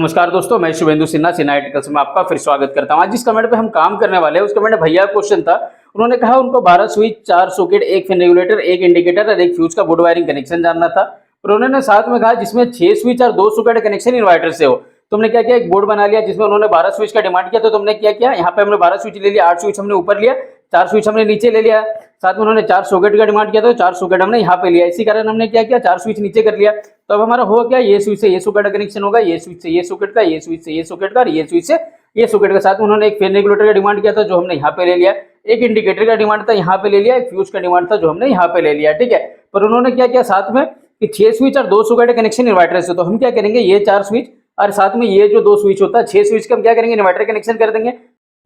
नमस्कार दोस्तों, मैं शुभेंदु सिन्हा सिन्हाइटिकल्स में आपका फिर स्वागत करता हूं। आज जिस कमेंट पे हम काम करने वाले हैं उस कमेंट में भैया क्वेश्चन था। उन्होंने कहा उनको 12 स्विच, 4 सॉकेट, एक फैन रेगुलेटर, एक इंडिकेटर और एक फ्यूज का बोर्ड वायरिंग कनेक्शन जानना था। और उन्होंने साथ में कहा जिसमें 6 स्विच और 2 सॉकेट कनेक्शन इन्वर्टर से हो। तुमने क्या किया, एक बोर्ड बना लिया जिसमें उन्होंने 12 स्विच का डिमांड किया। तो तुमने क्या किया, यहाँ पे हमने 12 स्विच ले लिया, 8 स्विच हमने ऊपर लिया, 4 स्विच हमने नीचे ले लिया। साथ में उन्होंने 4 सॉकेट का डिमांड किया, तो 4 सॉकेट हमने यहाँ पे लिया। इसी कारण हमने क्या किया, 4 स्विच नीचे कर लिया। तो अब हमारा हो गया, ये स्विच से ये सॉकेट का कनेक्शन होगा, ये स्विच से ये सॉकेट का, ये स्विच से ये सॉकेट का और ये स्विच से ये सॉकेट का। साथ में उन्होंने एक फैन रेगुलेटर का डिमांड किया था जो हमने यहाँ पे ले लिया, एक इंडिकेटर का डिमांड था यहाँ पे ले लिया, एक फ्यूज का डिमांड था जो हमने यहाँ पे ले लिया। ठीक है, पर उन्होंने क्या किया साथ में कि 6 स्विच और 2 सॉकेट कनेक्शन इन्वर्टर से। तो हम क्या करेंगे, ये 4 स्विच और साथ में ये जो 2 स्विच होता है, 6 स्विच का हम क्या करेंगे, इन्वर्टर कनेक्शन कर देंगे।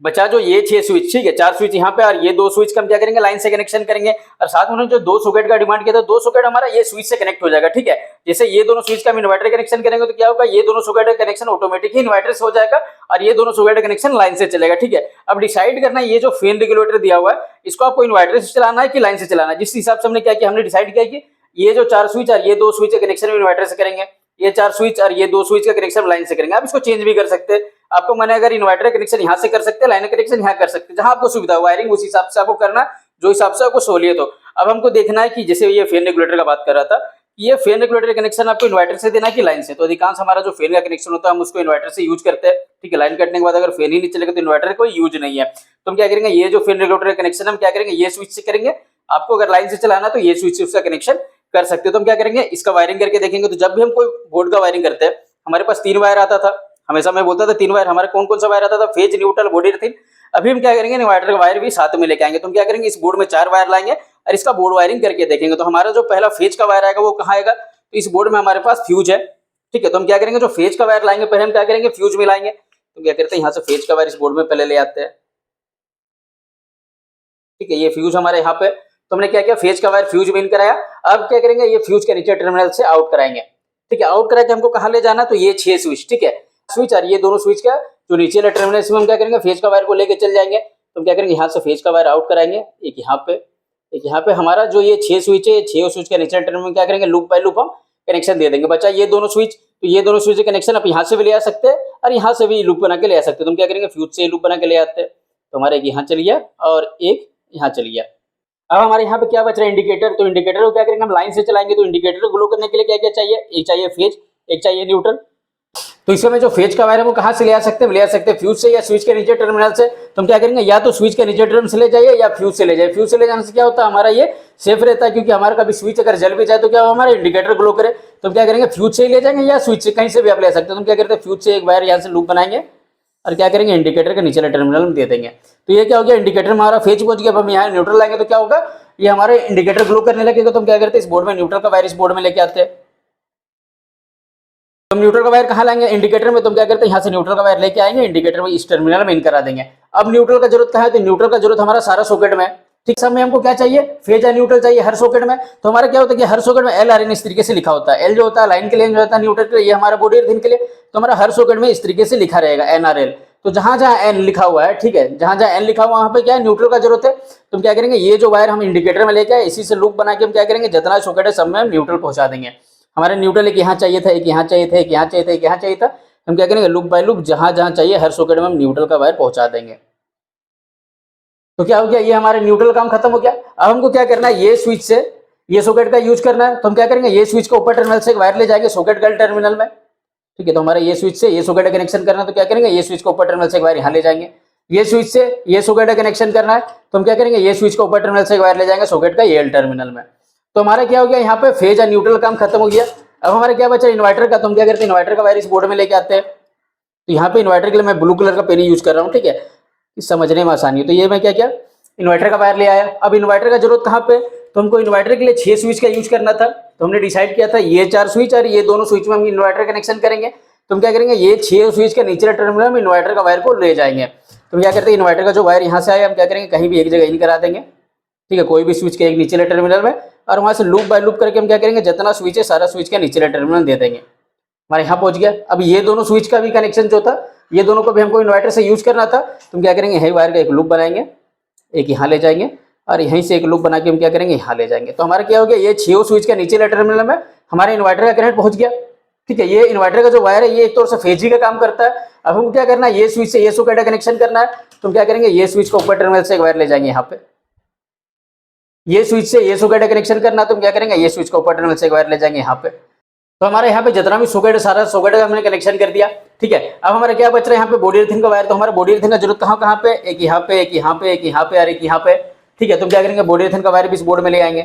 बचा जो ये 6 स्विच, ठीक है, 4 स्विच यहाँ पे और ये 2 स्विच का हम क्या करेंगे, लाइन से कनेक्शन करेंगे। और साथ में उन्होंने जो 2 सॉकेट का डिमांड किया था, 2 सॉकेट हमारा ये स्विच से कनेक्ट हो जाएगा। ठीक है, जैसे ये दोनों स्विच का हम इन्वर्टर कनेक्शन करेंगे तो क्या होगा, ये दोनों सॉकेट का कनेक्शन ऑटोमेटिक ही इन्वर्टर से हो जाएगा और ये दोनों सॉकेट का कनेक्शन लाइन से चलेगा। ठीक है, अब डिसाइड करना है ये जो फैन रेगुलेटर दिया हुआ है इसको आपको इन्वर्टर से चलाना है कि लाइन से चलाना है। जिस हिसाब से हमने क्या किया, हमने डिसाइड किया कि ये जो 4 स्विच और ये 2 स्विच का कनेक्शन इन्वर्टर से करेंगे, ये 4 स्विच और ये 2 स्विच का कनेक्शन लाइन से करेंगे। आप इसको चेंज भी कर सकते हैं, आपको मैंने अगर इन्वर्टर कनेक्शन यहाँ से कर सकते हैं, लाइन कनेक्शन यहाँ कर सकते हैं, जहां आपको सुविधा हो वायरिंग उस हिसाब से आपको करना, जो हिसाब से आपको सहूलियत हो। अब हमको देखना है कि जैसे ये फैन रेगुलेटर का बात कर रहा था, ये फैन रेगुलेटर कनेक्शन आपको इन्वर्टर से देना है कि लाइन से। तो अधिकांश हमारा जो फैन का कनेक्शन होता है हम उसको इन्वर्टर से यूज करते हैं। ठीक है, लाइन कटने के बाद अगर फैन ही नहीं चलेगा तो इन्वर्टर कोई यूज नहीं है। तो हम क्या करेंगे, ये जो फैन रेगुलेटर कनेक्शन हम क्या करेंगे, ये स्विच से करेंगे। आपको अगर लाइन से चलाना तो ये स्विच से उसका कनेक्शन कर सकते हो। तो हम क्या करेंगे, इसका वायरिंग करके देखेंगे। तो जब भी हम कोई बोर्ड का वायरिंग करते हैं, हमारे पास 3 वायर आता था, हमेशा मैं बोलता था 3 वायर। हमारे कौन कौन सा वायर आता था, फेज, न्यूट्रल, बॉडी अर्थिंग। अभी हम क्या करेंगे, इन्वर्टर का वायर भी साथ में लेके आएंगे। तो हम क्या करेंगे, इस बोर्ड में 4 वायर लाएंगे और इसका बोर्ड वायरिंग करके देखेंगे। तो हमारा जो पहला फेज का वायर आएगा वो कहाँ आएगा, तो इस बोर्ड में हमारे पास फ्यूज है। ठीक है, तो हम क्या करेंगे, जो फेज का वायर लाएंगे पहले हम क्या करेंगे, फ्यूज में लाएंगे। तो क्या करते हैं, यहाँ से फेज का वायर इस बोर्ड में पहले ले आते हैं। ठीक है, ये फ्यूज हमारे यहाँ पे, तो हमने क्या किया, फेज का वायर फ्यूज में इन कराया। अब क्या करेंगे, ये फ्यूज के नीचे टर्मिनल से आउट कराएंगे। ठीक है, आउट करा के हमको कहाँ ले जाना, तो ये 6 स्विच, ठीक है, स्विच और ये दोनों स्विच का जो नीचे वाला टर्मिनल इसमें हम क्या करेंगे, फेज का वायर को लेके चल जाएंगे। तो हम क्या करेंगे, यहाँ से फेज का वायर आउट कराएंगे, एक यहाँ पे, एक यहाँ पे। हमारा जो ये 6 स्विच है, 6 स्विच का नीचे टर्मिनल में क्या करेंगे, लूप बाय लूप हम कनेक्शन दे देंगे। बचा ये दोनों स्विच, तो ये दोनों स्विच कनेक्शन आप यहाँ से भी ले आ सकते हैं और यहाँ से भी लूप बना के ले आ सकते हैं। तो हम क्या करेंगे, फ्यूज से लूप बना के ले आते हैं। तो हमारा एक यहाँ चल गया और एक यहाँ चल गया। अब हमारे यहाँ पे क्या बच रहा है, इंडिकेटर। तो इंडिकेटर को क्या करेंगे, हम लाइन से चलाएंगे। तो इंडिकेटर को ग्लो करने के लिए क्या क्या चाहिए, एक चाहिए फेज, एक चाहिए न्यूट्रल। तो इसमें में जो फेज का वायर है वो कहाँ से ले आ सकते हैं, ले आ सकते हैं फ्यूज से या स्विच के नीचे टर्मिनल से। तो हम क्या करेंगे, या तो स्विच के नीचे टर्मिनल से ले जाइए या फ्यूज से ले जाइए। फ्यूज से ले जाने से क्या होता है, हमारा ये सेफ रहता है, क्योंकि हमारा कभी स्विच अगर जल भी जाए तो क्या हो, हमारा इंडिकेटर ग्लो करे। तो हम क्या करेंगे, फ्यूज से ही ले जाएंगे या स्विच से, कहीं से भी आप ले सकते हैं। तो हम क्या करते हैं, फ्यूज से एक वायर यहाँ से लूप बनाएंगे और क्या करेंगे, इंडिकेटर के नीचे टर्मिनल में दे देंगे। तो ये क्या हो गया, इंडिकेटर हमारा फेज पहुंच गया। अब हम यहाँ न्यूट्रल लाएंगे तो क्या होगा, ये हमारे इंडिकेटर ग्लो करने लगेगा। तो हम क्या करते हैं, इस बोर्ड में न्यूट्रल का वायर इस बोर्ड में लेके आते हैं। हम न्यूट्रल का वायर कहाँ लाएंगे, इंडिकेटर में। तो हम क्या करते हैं, यहाँ से न्यूट्रल का वायर लेके आएंगे, इंडिकेटर में इस टर्मिनल में इन करा देंगे। अब न्यूट्रल का जरूरत कहाँ है, तो न्यूट्रल का जरूरत हमारा सारा सॉकेट में। ठीक समय हमको क्या चाहिए, फेज या न्यूट्रल चाहिए हर सॉकेट में। तो हमारा क्या होता है कि हर सॉकेट में एल आर एन इस तरीके से लिखा होता है। एल जो होता है लाइन के लिए, जो होता है न्यूट्रल के लिए, ये हमारा बॉडी अर्थिंग के लिए। तो हमारा हर सॉकेट में इस तरीके से लिखा रहेगा NRL। तो जहां जहां एन लिखा हुआ है, ठीक है, जहां जहां एन लिखा हुआ वहां पे क्या है, न्यूट्रल का जरूरत है। तो हम क्या करेंगे, ये जो वायर हम इंडिकेटर में लेके आए, इसी से लूप बना के हम क्या करेंगे, जितना सॉकेट है सब में हम न्यूट्रल पहुंचा देंगे। हमारे न्यूट्रल एक यहाँ चाहिए था, एक यहाँ चाहिए था, एक यहाँ चाहिए था, एक यहाँ चाहिए था। हम क्या करेंगे, लूप बाय लूप जहां जहां चाहिए हर सॉकेट में हम न्यूट्रल का वायर पहुंचा देंगे। तो क्या हो गया, ये हमारे न्यूट्रल काम खत्म हो गया। अब हमको क्या करना है, ये स्विच से ये सॉकेट का यूज करना है। तो हम क्या करेंगे, ये स्विच को ऊपर टर्मिनल से एक वायर ले जाएंगे सॉकेट गर्ल टर्मिनल में। ठीक है, तो हमारा ये स्विच से ये सॉकेट का कनेक्शन करना है। तो क्या करेंगे, ये स्विच को ऊपर टर्मिनल से एक वायर यहाँ ले जाएंगे। ये स्विच से ये सॉकेट का कनेक्शन करना है। तो हम क्या करेंगे, ये स्विच को ऊपर टर्मिनल से एक वायर ले जाएंगे सॉकेट का एल टर्मिनल में। तो हमारा क्या हो गया, यहाँ पे फेज और न्यूट्रल काम खत्म हो गया। अब हमारा क्या बचा, इन्वर्टर का। तो हम क्या करते हैं, इन्वर्टर का वायर इस बोर्ड में लेके आते हैं। तो यहाँ पे इन्वर्टर के लिए मैं ब्लू कलर का पेन यूज कर रहा हूँ। ठीक है, समझने में आसानी है। तो ये मैं क्या किया, इन्वर्टर का वायर ले आया। अब इन्वर्टर का जरूरत कहाँ पे, तो हमको इन्वर्टर के लिए 6 स्विच का यूज करना था। तो हमने डिसाइड किया था ये 4 स्विच और ये दोनों स्विच में हम इन्वर्टर कनेक्शन करेंगे। तो हम क्या करेंगे, ये 6 स्विच के नीचे टर्मिनल में इन्वर्टर का वायर को ले जाएंगे। तो हम क्या करते हैं, इन्वर्टर का जो वायर यहाँ से आया हम क्या करेंगे, कहीं भी एक जगह इन करा देंगे। ठीक है, कोई भी स्विच के एक नीचे टर्मिनल में, और वहां से लूप बाय लूप करके हम क्या करेंगे, जितना स्विच है सारा स्विच के नीचे टर्मिनल दे देंगे। हमारे यहाँ पहुंच गया। अब ये दोनों स्विच का भी कनेक्शन जो था, ये दोनों को भी हमको इन्वर्टर से यूज करना था। तो हम क्या करेंगे, यही वायर का एक लूप बनाएंगे, एक यहाँ ले जाएंगे और यहीं से एक लूप बना के हम क्या करेंगे, यहाँ ले जाएंगे। तो हमारा क्या हो गया, ये 6 स्विच के नीचे टर्मिनल में हमारे इन्वर्टर का करंट पहुंच गया। ठीक है। ये इन्वर्टर का जो वायर है ये एक तौर से फेज का काम करता है। अब हमको क्या करना है, ये स्विच से ये सॉकेट का कनेक्शन करना है, तो हम क्या करेंगे, ये स्विच को ऊपर टर्मिनल से एक वायर ले जाएंगे यहाँ पे। ये स्विच से ये सॉकेट का कनेक्शन करना है, तो हम क्या करेंगे, ये स्विच को ऊपर टर्मिनल से एक वायर ले जाएंगे यहाँ पे। तो हमारे यहाँ पे जितना भी सॉकेट, सारा सॉकेट का हमने कनेक्शन कर दिया। ठीक है। अब हमारा क्या बच रहा है यहाँ पे, बॉडी अर्थिंग का वायर। तो हमारा बॉडी अर्थिंग का जरूरत कहाँ कहाँ पे, एक यहाँ पे, एक यहाँ पे, एक यहाँ पे और एक यहाँ पे। ठीक है। तो हम क्या करेंगे, बॉडी अर्थिंग का वायर भी इस बोर्ड में ले आएंगे।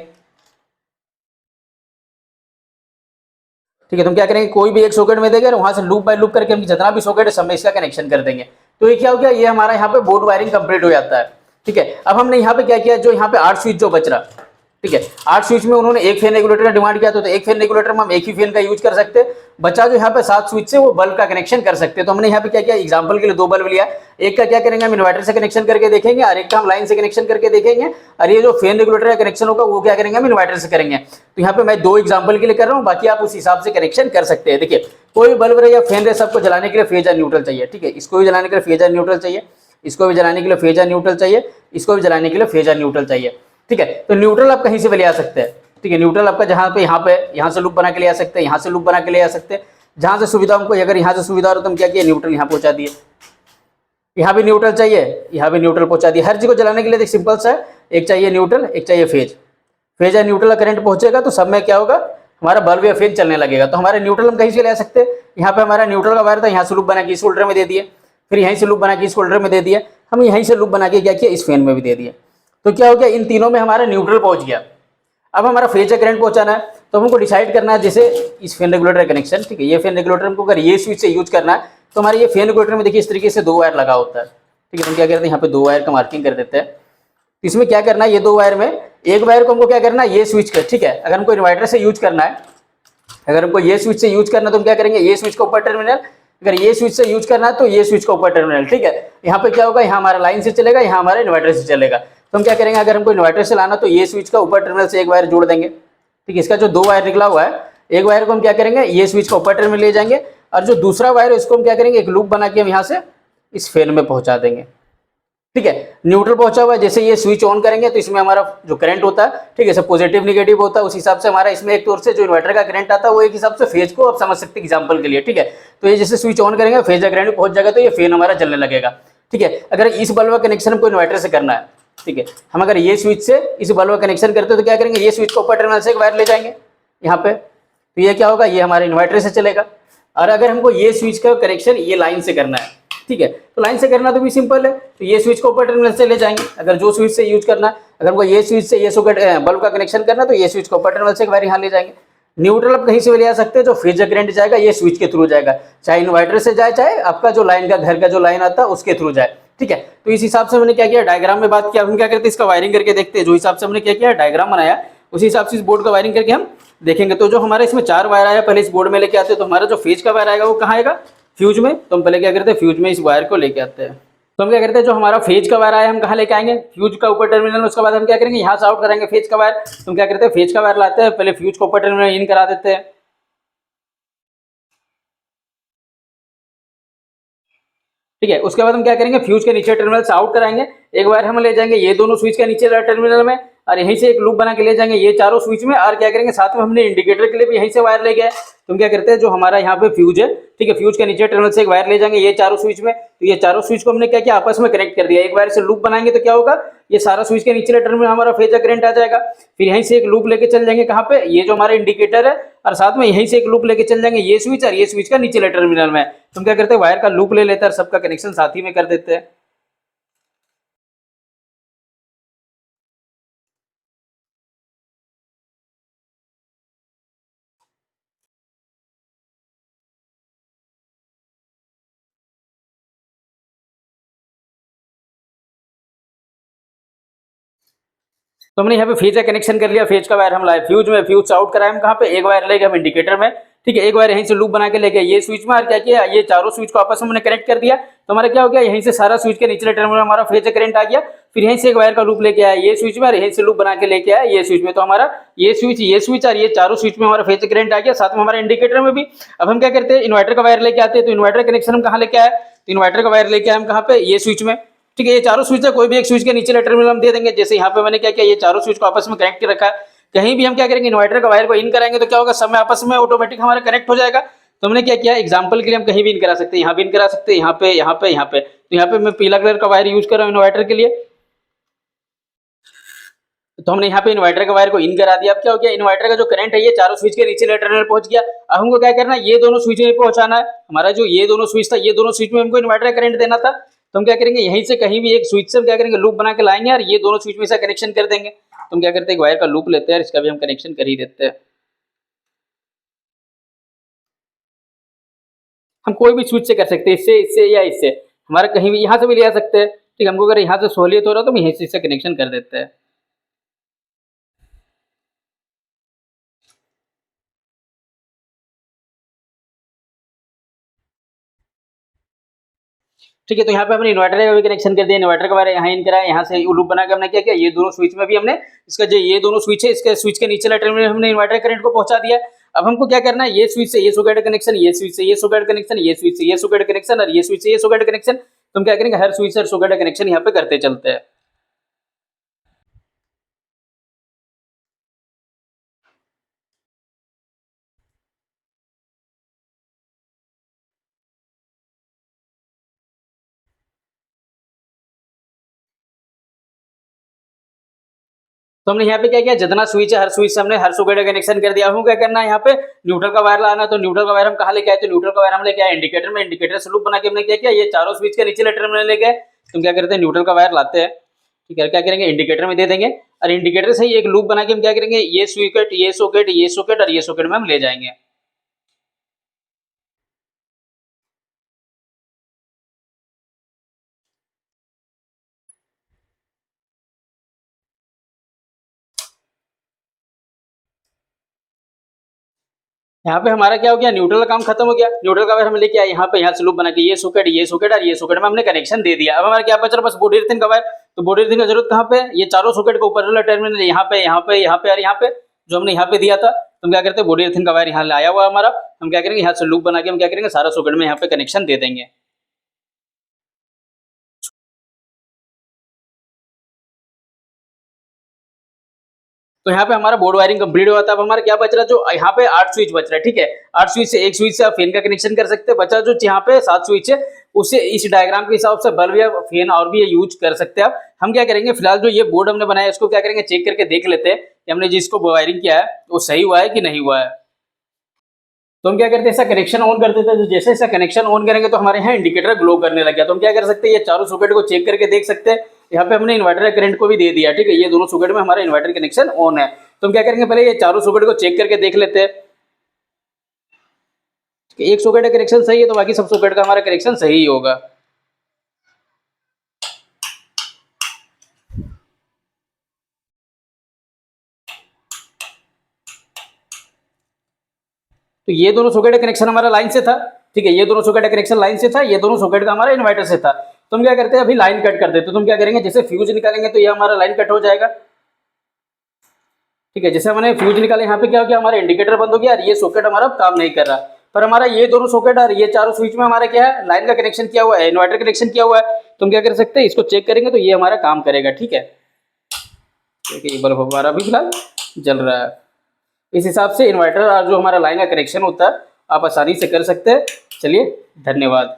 ठीक है। तो हम क्या करेंगे, कोई भी एक सॉकेट में देंगे और वहां से लूप बाय लूप करके हम जितना भी सॉकेट है सब में इसका कनेक्शन कर देंगे। तो ये क्या हो गया, ये हमारा यहाँ पे बोर्ड वायरिंग कंप्लीट हो जाता है। ठीक है। अब हमने यहाँ पे क्या किया, जो यहाँ पे 8 स्विच जो बच रहा, ठीक है, 8 स्विच में उन्होंने एक फैन रेगुलेटर का डिमांड किया, तो एक फैन रेगुलेटर में हम एक ही फैन का यूज कर सकते हैं। बचा जो यहाँ पे 7 स्विच से वो बल्ब का कनेक्शन कर सकते हैं। तो हमने यहाँ पे क्या किया, एग्जांपल के लिए 2 बल्ब लिया। एक का क्या करेंगे, हम इन्वर्टर से कनेक्शन करके देखेंगे और एक का हम लाइन से कनेक्शन करके देखेंगे। और ये जो फैन रेगुलेटर का कनेक्शन होगा वो क्या करेंगे, हम इन्वर्टर से करेंगे। तो यहाँ पे मैं 2 एग्जाम्पल के लिए कर रहा हूँ, बाकी आप उस हिसाब से कनेक्शन कर सकते हैं। देखिए, कोई भी बल्ब रहे या फैन रहे, सबको जलाने के लिए फेज और न्यूट्रल चाहिए। ठीक है। इसको भी जलाने के लिए फेज और न्यूट्रल चाहिए, इसको भी जलाने के लिए फेज और न्यूट्रल चाहिए, इसको भी जलाने के लिए फेज और न्यूट्रल चाहिए। ठीक है। तो न्यूट्रल आप कहीं से भी ले आ सकते हैं। ठीक है। न्यूट्रल आपका जहाँ पे यहाँ से लूप बना के ले आ सकते हैं, यहाँ से लूप बना के ले आ सकते हैं, जहाँ से सुविधा हमको। अगर यहाँ से सुविधा हो तो हम क्या किया, न्यूट्रल यहाँ पहुँचा दिए। यहाँ भी न्यूट्रल चाहिए, यहाँ भी न्यूट्रल पहुँचा दिए। हर चीज को जलाने के लिए देख सिंपल सा है, एक चाहिए न्यूट्रल, एक चाहिए फेज। फेज या न्यूट्रल का करंट पहुंचेगा तो सब में क्या होगा, हमारा बल्ब या फेज चलने लगेगा। तो हमारे न्यूट्रल हम कहीं से ले आ सकते हैं। यहाँ पे हमारा न्यूट्रल का वायर था, यहाँ से लूप बना के इस होल्डर में दे दिए, फिर यहीं से लूप बना के इस होल्डर में दे दिया, हम यहीं से लूप बना के क्या किया, इस फैन में भी दे दिया। तो क्या हो गया, इन तीनों में हमारा न्यूट्रल पहुंच गया। अब हमारा फेज का करंट पहुंचाना है, तो हमको डिसाइड करना है, जैसे इस फैन रेगुलेटर कनेक्शन। ठीक है। ये फैन रेगुलेटर हमको अगर ये स्विच से यूज करना है, तो हमारे ये फैन रेगुलेटर में देखिए इस तरीके से 2 वायर लगा होता है। ठीक है। हम क्या करते हैं, यहाँ पे 2 वायर का मार्किंग कर देते हैं। इसमें क्या करना है, ये 2 वायर में एक वायर को हमको क्या करना है, ये स्विच कर। ठीक है। अगर हमको इन्वर्टर से यूज करना है, अगर हमको ये स्विच से यूज करना है, तो हम क्या करेंगे, ये स्विच का ऊपर टर्मिनल। अगर ये स्विच से यूज करना है तो ये स्विच का ऊपर टर्मिनल। ठीक है। यहाँ पे क्या होगा, यहाँ हमारा लाइन से चलेगा, यहाँ हमारा इन्वर्टर से चलेगा। तो हम क्या करेंगे, अगर हमको इन्वर्टर से लाना तो ये स्विच का ऊपर टर्मिनल से एक वायर जोड़ देंगे। ठीक है। इसका जो 2 वायर निकला हुआ है, एक वायर को हम क्या करेंगे, ये स्विच का ऊपर टर्मिनल ले जाएंगे, और जो दूसरा वायर है उसको हम क्या करेंगे, एक लूप बना के हम यहाँ से इस फैन में पहुंचा देंगे। ठीक है। न्यूट्रल पहुंचा हुआ है, जैसे ये स्विच ऑन करेंगे तो इसमें हमारा जो करंट होता है, ठीक है, सब पॉजिटिव निगेटिव होता है, उस हिसाब से हमारा इसमें एक तौर से जो इन्वर्टर का करंट आता है वो एक हिसाब से फेज को आप समझ सकते हैं एग्जांपल के लिए। ठीक है। तो ये जैसे स्विच ऑन करेंगे, फेज का करंट पहुंच जाएगा, तो ये फैन हमारा चलने लगेगा। ठीक है। अगर इस बल्ब का कनेक्शन हमको इन्वर्टर से करना है, ठीक है, हम अगर ये स्विच से इस बल्ब का कनेक्शन करते हैं तो क्या करेंगे, ये स्विच को ऊपर टर्मिनल से एक वायर ले जाएंगे यहाँ पे, तो ये क्या होगा, ये हमारे इन्वर्टर से चलेगा। और अगर हमको ये स्विच का कनेक्शन ये लाइन से करना है, ठीक है, तो लाइन से करना तो भी सिंपल है, तो ये स्विच को ऊपर टर्मिनल से ले जाएंगे। अगर जो स्विच से यूज करना है, अगर हमको ये स्विच से ये सॉकेट बल्ब का कनेक्शन करना है तो ये स्विच को ऊपर टर्मिनल से एक वायर यहाँ ले जाएंगे। न्यूट्रल आप कहीं से भी ले आ सकते हैं, जो फेज करंट जाएगा ये स्विच के थ्रू जाएगा, चाहे इन्वर्टर से जाए, चाहे आपका जो लाइन का घर का जो लाइन आता है उसके थ्रू जाए। ठीक है। तो इस हिसाब से हमने क्या किया, डायग्राम में बात किया। हम क्या करते हैं, इसका वायरिंग करके देखते हैं। जो हिसाब से हमने क्या किया, डायग्राम बनाया, उसी हिसाब से इस बोर्ड का वायरिंग करके हम देखेंगे। तो जो हमारे इसमें 4 वायर आया, पहले इस बोर्ड में लेके आते हैं, तो हमारा जो फेज का वायर आएगा वो कहाँ आएगा, फ्यूज में। तो हम पहले क्या करते हैं, फ्यूज में इस वायर को लेके आते हैं। तो हम क्या करते हैं, जो हमारा फेज का वायर आया हम कहाँ लेके आएंगे, फ्यूज का ऊपर टर्मिनल। उसके बाद हम क्या करेंगे, यहाँ से आउट कराएंगे फेज का वायर। तो हम क्या करते हैं, फेज का वायर लाते हैं, पहले फ्यूज को ऊपर टर्मिनल इन करा देते हैं। ठीक है। उसके बाद हम क्या करेंगे, फ्यूज के नीचे टर्मिनल से आउट कराएंगे, एक वायर हम ले जाएंगे ये दोनों स्विच के नीचे वाले टर्मिनल में, और यहीं से एक लूप बना के ले जाएंगे ये चारों स्विच में। और क्या करेंगे, साथ में हमने इंडिकेटर के लिए भी यहीं से वायर ले गए। तो हम क्या करते हैं, जो हमारा यहाँ पे फ्यूज है, ठीक है, फ्यूज के नीचे टर्मिनल से एक वायर ले जाएंगे ये चारों स्विच में। तो ये चारों स्विच को हमने क्या किया, आपस में कनेक्ट कर दिया। एक वायर से लूप बनाएंगे तो क्या होगा, ये सारा स्विच के नीचे टर्मिनल हमारा फेज का करंट आ जाएगा। फिर यहीं से एक लूप लेके चल जाएंगे कहाँ पे, ये जो हमारा इंडिकेटर है, और साथ में यहीं से एक लूप लेके चल जाएंगे ये स्विच और ये स्विच का नीचे टर्मिनल में। तो हम क्या करते हैं, वायर का लूप ले लेते हैं और सबका कनेक्शन साथ ही में कर देते हैं। तो हमने यहाँ पे फेज का कनेक्शन कर लिया, फेज का वायर हम लाए फ्यूज में, फ्यूज आउट कराए हम कहाँ पे, एक वायर लेके हम इंडिकेटर में। ठीक है। एक वायर यहीं से लूप बना के लेके ये स्विच में, और क्या किया, ये चारों स्विच को आपस में हमने कनेक्ट कर दिया। तो हमारा क्या हो गया, यहीं से सारा स्विच के निचले टर्मिनल हमारा फेज का करंट आ गया। फिर यहीं से एक वायर का लूप लेके आया ये स्विच में, और यहीं से लूप बना के लेके आया ये स्विच में। तो हमारा ये स्विच और ये चारों स्विच में हमारा फेज का करंट आ गया, साथ में हमारा इंडिकेटर में भी। अब हम क्या करते हैं, इन्वर्टर का वायर लेके आते हैं। तो इन्वर्टर कनेक्शन हम कहाँ लेके आए, तो इन्वर्टर का वायर लेके आए हम कहाँ पे, ये स्विच में। ठीक है। ये चारों स्विच है, कोई भी एक स्विच के नीचे टर्मिनल हम दे देंगे। जैसे यहाँ पे मैंने क्या किया, ये चारों स्विच को आपस में कनेक्ट रखा है। कहीं भी हम क्या करेंगे, इन्वर्टर का वायर को इन कराएंगे तो क्या होगा, सब में आपस में ऑटोमेटिक हमारा कनेक्ट हो जाएगा। तो हमने क्या किया, एग्जाम्पल के लिए हम कहीं भी इन करा सकते हैं, यहाँ भी इन करा सकते हैं, यहाँ पे यहाँ पे यहाँ पे। तो यहाँ पे मैं पीला कलर का वायर यूज कर रहा हूँ इन्वर्टर के लिए। तो हमने यहाँ पे इन्वर्टर का वायर को इन करा दिया। अब क्या हो गया, इन्वर्टर का जो करंट है ये चारों स्विच के नीचे टर्मिनल पहुंच गया। अब हमको क्या करना है, ये दोनों स्विच में पहुंचाना है। हमारा जो ये दोनों स्विच था, ये दोनों स्विच में हमको इन्वर्टर का करंट देना था। तो हम क्या करेंगे, यहीं से कहीं भी एक स्विच से क्या करेंगे, लूप बना के लाएंगे और ये दोनों स्विच में से कनेक्शन कर देंगे। तो हम क्या करते हैं, एक वायर का लूप लेते हैं, इसका भी हम कनेक्शन कर ही देते हैं। हम कोई भी स्विच से कर सकते हैं, इससे इससे या इससे, हमारा कहीं भी यहाँ से भी ले आ सकते हैं। ठीक है, हमको अगर यहाँ से सहूलियत हो रहा है तो हम यहीं से इससे कनेक्शन कर देते हैं। ठीक है, तो यहाँ पे हमने इन्वर्टर का भी कनेक्शन कर दिया, इन्वर्टर का वायर यहाँ इन कराया, यहाँ से लूप बना के हमने क्या किया, ये दोनों स्विच में भी हमने इसका जो ये दोनों स्विच है, इसके स्विच के नीचे टर्मिनल में हमने इन्वर्टर करंट को पहुंचा दिया। अब हमको क्या करना है, ये स्विच से ये सॉकेट कनेक्शन, ये स्विच से ये सॉकेट कनेक्शन, ये स्विच से ये सॉकेट कनेक्शन और ये स्विच से ये सॉकेट कनेक्शन। तो हम क्या करेंगे, हर स्विच से सॉकेट कनेक्शन यहाँ पे करते चलते हैं। तो हमने यहाँ पे क्या किया, जितना स्विच है हर स्विच से हमने हर सॉकेट का कनेक्शन कर दिया। हमको क्या करना है, यहाँ पे न्यूट्रल का वायर लाना है। तो न्यूट्रल का वायर हम कहाँ लेके आए, तो न्यूट्रल का वायर हम लेके आए इंडिकेटर में। इंडिकेटर से लूप बना के हमने क्या किया, ये चारों स्विच के नीचे टर्मिनल ले गए। तो हम क्या करते हैं, न्यूट्रल का वायर लाते हैं। ठीक है, क्या करेंगे, इंडिकेटर में दे देंगे और इंडिकेटर से ही एक लूप बना के हम क्या करेंगे, ये सॉकेट ये सॉकेट ये सॉकेट और ये सॉकेट में हम ले जाएंगे। यहाँ पे हमारा क्या हो गया, न्यूट्रल का काम खत्म हो गया। न्यूट्रल का वायर हम लेके आए यहाँ पे, यहाँ से लूप बना के ये सॉकेट और ये सॉकेट में हमने कनेक्शन दे दिया। अब हमारा क्या बच रहा, बस बॉडी अर्थिंग का वायर। तो बॉडी अर्थिंग का जरूरत कहाँ पे, ये चारों सॉकेट को ऊपर वाला टर्मिनल यहाँ पे यहाँ पे यहाँ पे और यहाँ पे जो हमने यहाँ पे दिया था। तो हम क्या करते हैं, बॉडी अर्थिंग का वायर यहाँ लाया हुआ हमारा, हम क्या करेंगे, यहाँ से लूप बना के हम क्या करेंगे, सारा सॉकेट में यहाँ पे कनेक्शन दे देंगे। तो यहाँ पे हमारा बोर्ड वायरिंग कंप्लीट हुआ था। अब हमारा क्या बच रहा है, जो यहाँ पे 8 स्विच बच रहा है। ठीक है, 8 स्विच से एक स्विच से आप फैन का कनेक्शन कर सकते हैं। बचा जो यहाँ पे 7 स्विच है, उससे इस डायग्राम के हिसाब से बल्ब या फैन और भी यूज कर सकते हैं आप। हम क्या करेंगे, फिलहाल जो ये बोर्ड हमने बनाया है इसको क्या करेंगे, चेक करके देख लेते हैं कि हमने जिसको वायरिंग किया है वो सही हुआ है कि नहीं हुआ है। तो हम क्या करते हैं, ऐसा कनेक्शन ऑन कर देते हैं। तो जैसे ऐसा कनेक्शन ऑन करेंगे तो हमारे यहाँ इंडिकेटर ग्लो करने लग गया। तो हम क्या कर सकते हैं, ये चारों सॉकेट को चेक करके देख सकते हैं। यहाँ पे हमने इन्वर्टर करंट को भी दे दिया। ठीक है, ये दोनों सॉकेट में हमारा इन्वर्टर कनेक्शन ऑन है। तो हम क्या करेंगे, पहले ये चारों सॉकेट को चेक करके देख लेते हैं कि एक सॉकेट का कनेक्शन सही है तो बाकी सब सॉकेट का हमारा कनेक्शन सही ही होगा। तो ये दोनों सॉकेट का कनेक्शन हमारा लाइन से था। ठीक है, ये दोनों सॉकेट का कनेक्शन लाइन से था, ये दोनों सॉकेट का हमारा इन्वर्टर से था। तो हम क्या करते हैं, अभी लाइन कट कर देते हैं। तो हम क्या करेंगे, जैसे फ्यूज निकालेंगे तो ये हमारा लाइन कट हो जाएगा। ठीक है, जैसे हमने फ्यूज निकाले, यहाँ पे क्या हो गया, हमारा इंडिकेटर बंद हो गया और ये सॉकेट हमारा काम नहीं कर रहा। पर हमारा ये दोनों सॉकेट और ये चारों स्विच में हमारा क्या है, लाइन का कनेक्शन किया हुआ है, इन्वर्टर कनेक्शन किया हुआ है। तो हम क्या कर सकते हैं, इसको चेक करेंगे तो ये हमारा काम करेगा। ठीक है, देखिए ये बल्ब हमारा अभी फिलहाल जल रहा है। इस हिसाब से इन्वर्टर और जो हमारा लाइन का कनेक्शन होता है आप आसानी से कर सकते हैं। चलिए, धन्यवाद।